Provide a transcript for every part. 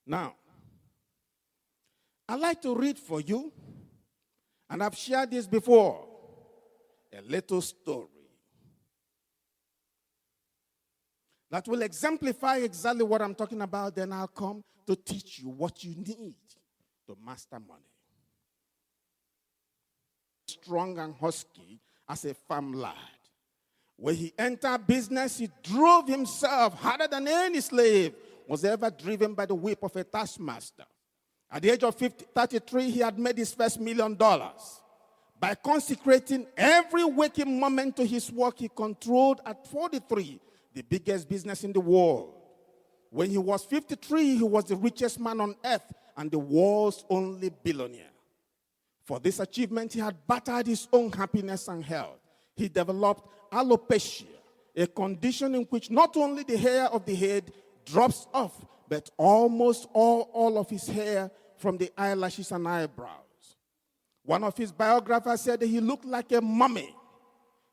Now, I'd like to read for you, and I've shared this before, a little story that will exemplify exactly what I'm talking about. Then I'll come to teach you what you need to master money. Strong and husky as a farm lad. When he entered business, he drove himself harder than any slave was ever driven by the whip of a taskmaster. At the age of 33, he had made his first $1 million. By consecrating every waking moment to his work, he controlled at 43 the biggest business in the world. When he was 53, he was the richest man on earth and the world's only billionaire. For this achievement, he had battered his own happiness and health. He developed alopecia, a condition in which not only the hair of the head drops off, but almost all of his hair from the eyelashes and eyebrows. One of his biographers said that he looked like a mummy.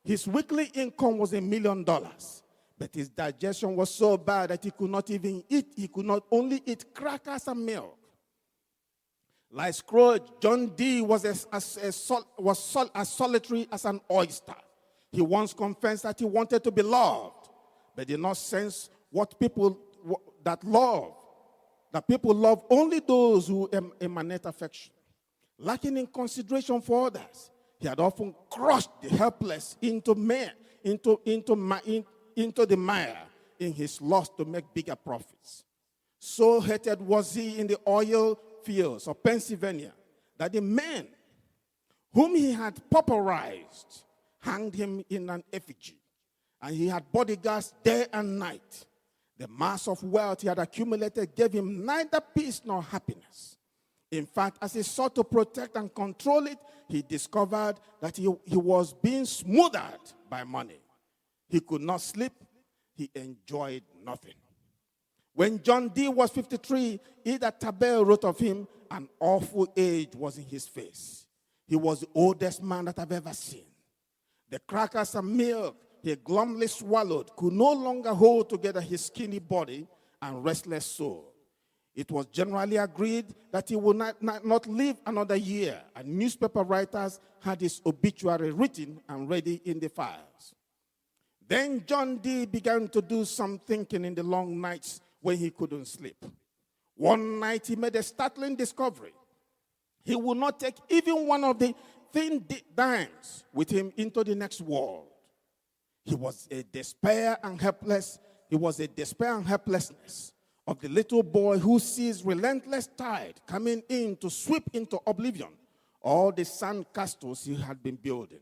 His weekly income was $1 million, but his digestion was so bad that he could not even eat. He could not only eat crackers and milk. Like Scrooge, John D. was as solitary as an oyster. He once confessed that he wanted to be loved, but did not sense that people love only those who emanate affection. Lacking in consideration for others, he had often crushed the helpless into the mire in his lust to make bigger profits. So hated was he in the oil fields of Pennsylvania that the men whom he had pauperized hanged him in an effigy, and he had bodyguards day and night. The mass of wealth he had accumulated gave him neither peace nor happiness. In fact, as he sought to protect and control it, he discovered that he was being smothered by money. He could not sleep. He enjoyed nothing. When John D. was 53, Ida Tabel wrote of him, an awful age was in his face. He was the oldest man that I've ever seen. The crackers and milk he glumly swallowed could no longer hold together his skinny body and restless soul. It was generally agreed that he would not live another year, and newspaper writers had his obituary written and ready in the files. Then John D. began to do some thinking in the long nights when he couldn't sleep. One night he made a startling discovery. He would not take even one of the thin dimes with him into the next world. He was a despair and helplessness of the little boy who sees relentless tide coming in to sweep into oblivion all the sand castles he had been building.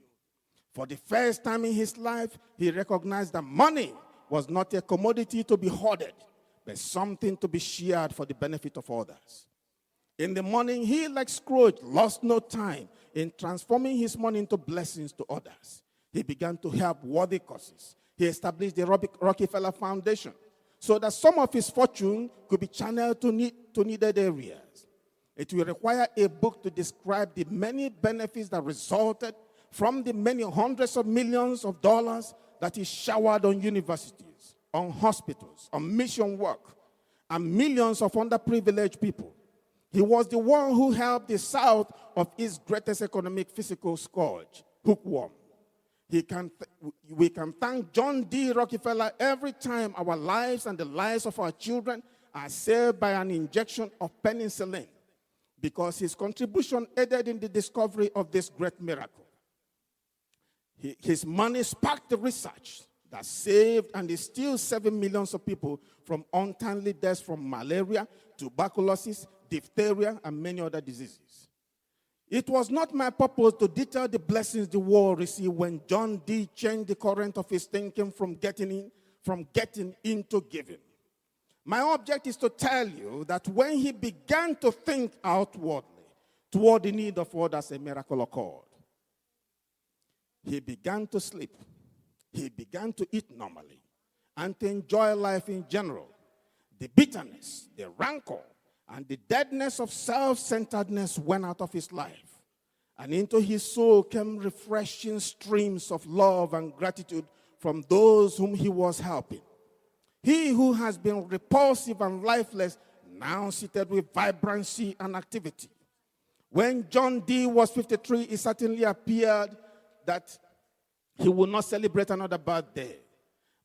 For the first time in his life, he recognized that money was not a commodity to be hoarded, but something to be shared for the benefit of others. In the morning, he, like Scrooge, lost no time in transforming his money into blessings to others. He began to help worthy causes. He established the Rockefeller Foundation so that some of his fortune could be channeled to needed areas. It will require a book to describe the many benefits that resulted from the many hundreds of millions of dollars that he showered on universities, on hospitals, on mission work, and millions of underprivileged people. He was the one who helped the South of its greatest economic physical scourge, hookworm. We can thank John D. Rockefeller every time our lives and the lives of our children are saved by an injection of penicillin, because his contribution aided in the discovery of this great miracle. His money sparked the research that saved and is still saving millions of people from untimely deaths from malaria, tuberculosis, diphtheria, and many other diseases. It was not my purpose to detail the blessings the world received when John D. changed the current of his thinking from getting into giving. My object is to tell you that when he began to think outwardly toward the need of others, a miracle occurred. He began to sleep. He began to eat normally and to enjoy life in general. The bitterness, the rancor, and the deadness of self-centeredness went out of his life. And into his soul came refreshing streams of love and gratitude from those whom he was helping. He who has been repulsive and lifeless now seated with vibrancy and activity. When John D. was 53, it certainly appeared that he would not celebrate another birthday.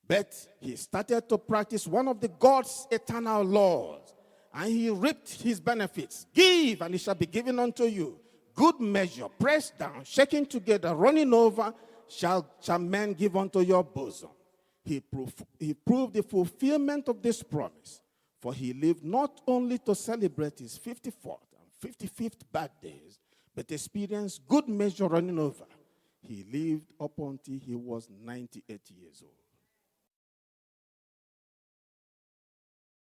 But he started to practice one of the God's eternal laws, and he reaped his benefits. Give, and it shall be given unto you. Good measure, pressed down, shaken together, running over, shall men give unto your bosom. He proved the fulfillment of this promise, for he lived not only to celebrate his 54th and 55th birthdays, but experienced good measure running over. He lived up until he was 98 years old.